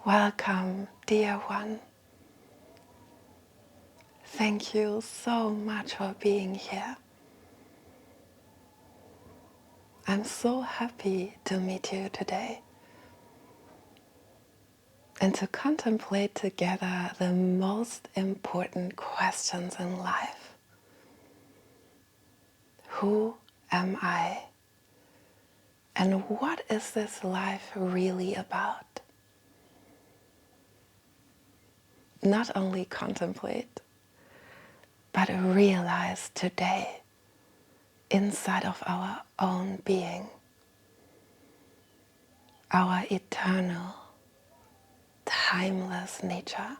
Welcome, dear one. Thank you so much for being here. I'm so happy to meet you today and to contemplate together the most important questions in life. Who am I? And what is this life really about? Not only contemplate, but realize today inside of our own being, our eternal, timeless nature.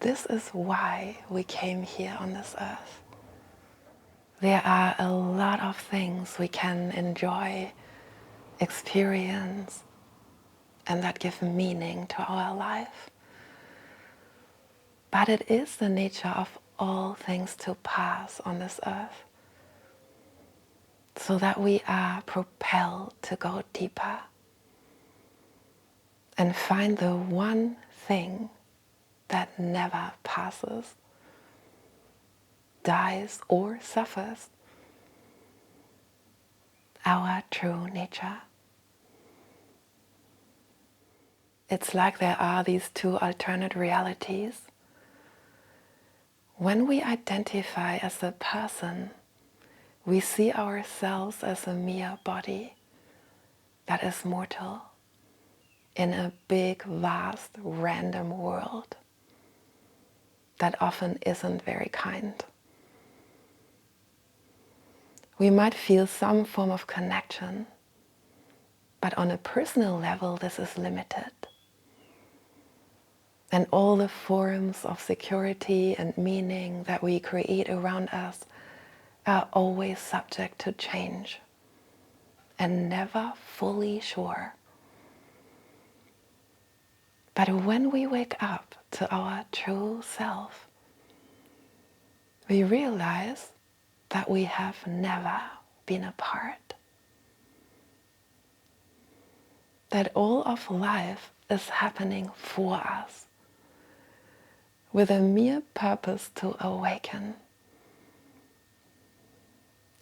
This is why we came here on this earth. There are a lot of things we can enjoy, experience, and that give meaning to our life. But it is the nature of all things to pass on this earth, so that we are propelled to go deeper and find the one thing that never passes, dies, or suffers, our true nature. It's like there are these two alternate realities. When we identify as a person, we see ourselves as a mere body that is mortal in a big, vast, random world that often isn't very kind. We might feel some form of connection, but on a personal level, this is limited. And all the forms of security and meaning that we create around us are always subject to change and never fully sure. But when we wake up to our true self, we realize that we have never been apart. That all of life is happening for us with a mere purpose to awaken.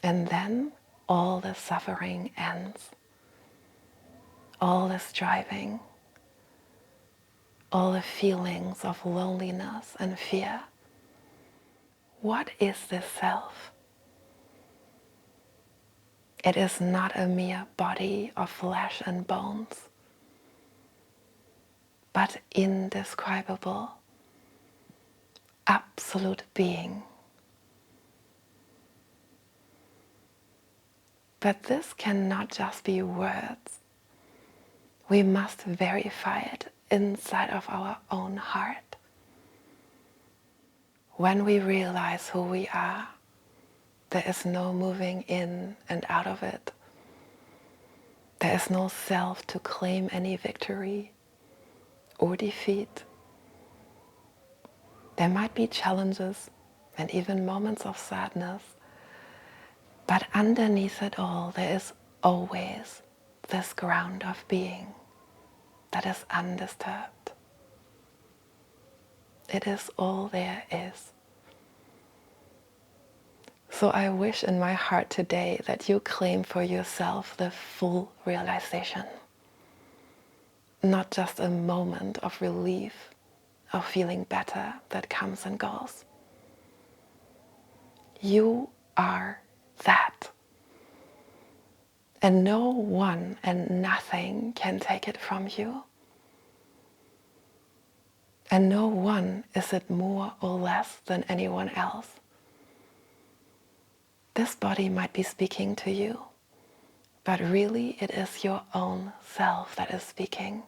And then all the suffering ends, all the striving, all the feelings of loneliness and fear. What is this self? It is not a mere body of flesh and bones, but indescribable, absolute being. But this cannot just be words. We must verify it inside of our own heart. When we realize who we are, there is no moving in and out of it. There is no self to claim any victory or defeat. There might be challenges and even moments of sadness, but underneath it all, there is always this ground of being that is undisturbed. It is all there is. So I wish in my heart today that you claim for yourself the full realization, not just a moment of relief, of feeling better that comes and goes. You are that. And no one and nothing can take it from you. And no one is it more or less than anyone else. This body might be speaking to you, but really it is your own self that is speaking.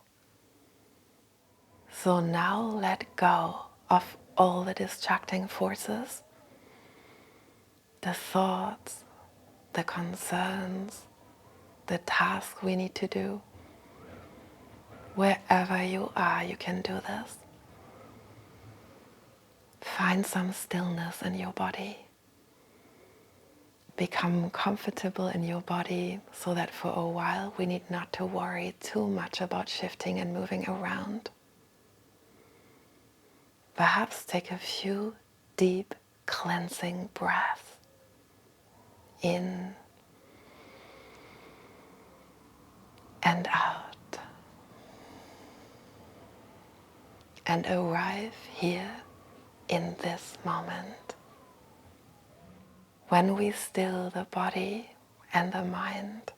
So now let go of all the distracting forces, the thoughts, the concerns, the task we need to do. Wherever you are, you can do this. Find some stillness in your body. become comfortable in your body so that for a while we need not to worry too much about shifting and moving around. Perhaps take a few deep cleansing breaths in and out, and arrive here in this moment. When we still the body and the mind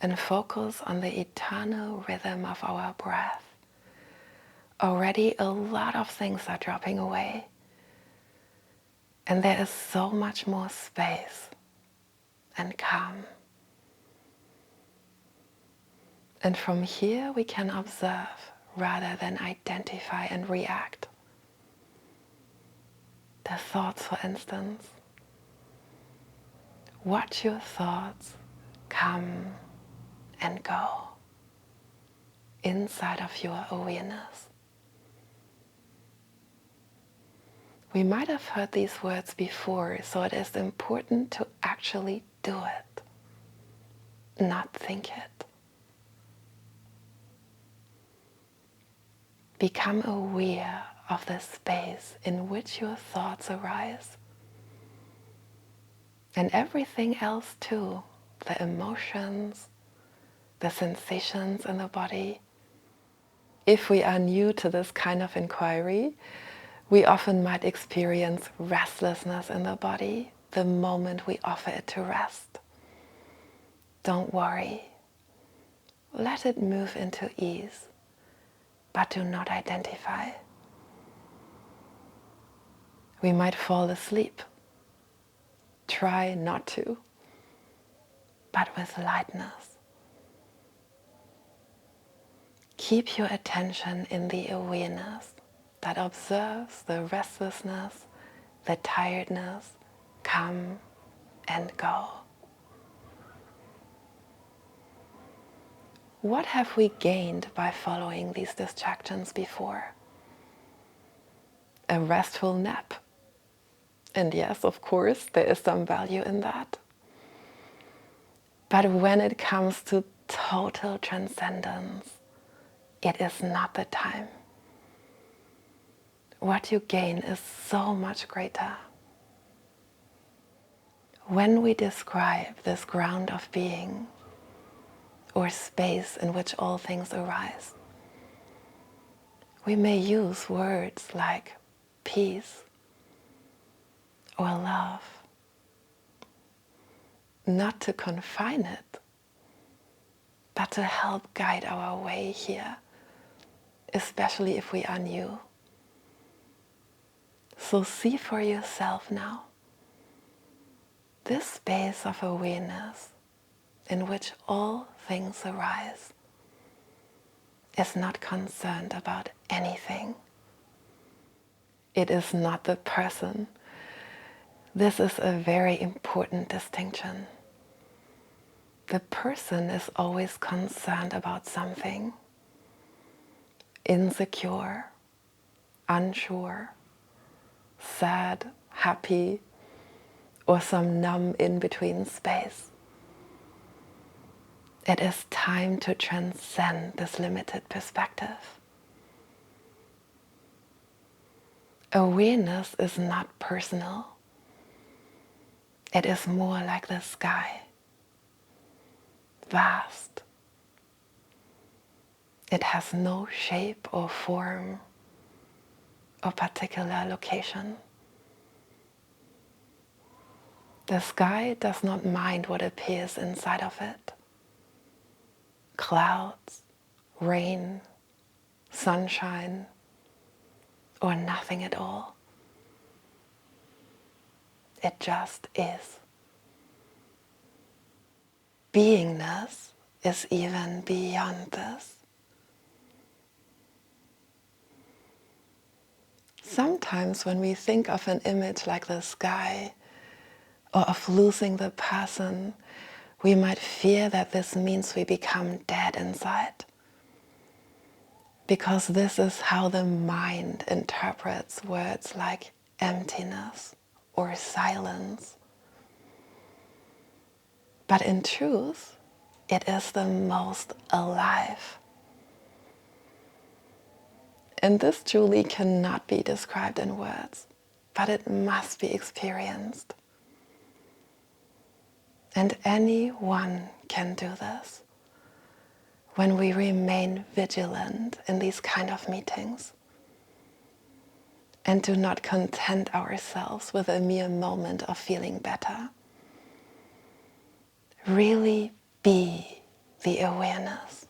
and focus on the eternal rhythm of our breath, already a lot of things are dropping away. And there is so much more space and calm. And from here we can observe rather than identify and react. The thoughts, for instance. Watch your thoughts come and go inside of your awareness. We might have heard these words before, so it is important to actually do it, not think it. Become aware of the space in which your thoughts arise. And everything else too, the emotions, the sensations in the body. If we are new to this kind of inquiry, we often might experience restlessness in the body the moment we offer it to rest. Don't worry. Let it move into ease, but do not identify. We might fall asleep. Try not to, but with lightness. Keep your attention in the awareness that observes the restlessness, the tiredness come and go. What have we gained by following these distractions before? A restful nap. And yes, of course, there is some value in that. But when it comes to total transcendence, it is not the time. What you gain is so much greater. When we describe this ground of being, or space in which all things arise, we may use words like peace or love, not to confine it, but to help guide our way here, especially if we are new. So see for yourself now this space of awareness in which all things arise is not concerned about anything. It is not the person. This is a very important distinction. The person is always concerned about something, insecure, unsure, sad, happy, or some numb in-between space. It is time to transcend this limited perspective. Awareness is not personal. It is more like the sky, vast. It has no shape or form or particular location. The sky does not mind what appears inside of it. Clouds, rain, sunshine, or nothing at all. It just is. Beingness is even beyond this. Sometimes when we think of an image like the sky, or of losing the person, we might fear that this means we become dead inside. Because this is how the mind interprets words like emptiness or silence. But in truth, it is the most alive. And this truly cannot be described in words, but it must be experienced. And anyone can do this when we remain vigilant in these kind of meetings and do not content ourselves with a mere moment of feeling better. Really be the awareness.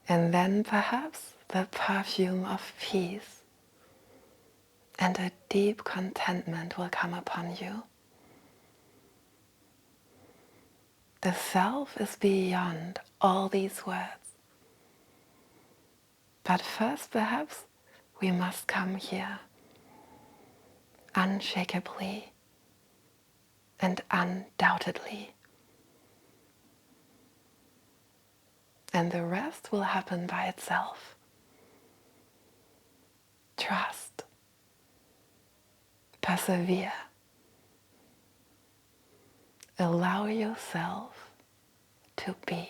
And then perhaps the perfume of peace and a deep contentment will come upon you. The self is beyond all these words. But first, perhaps, we must come here, unshakably and undoubtedly. And the rest will happen by itself. Trust. Persevere. Allow yourself to be.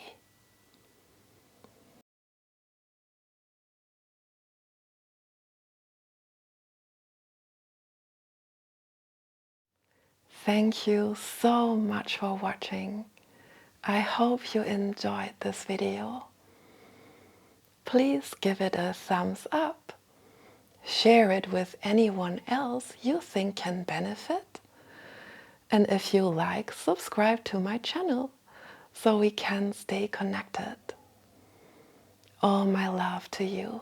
Thank you so much for watching. I hope you enjoyed this video. Please give it a thumbs up. Share it with anyone else you think can benefit. And if you like, subscribe to my channel so we can stay connected. All my love to you.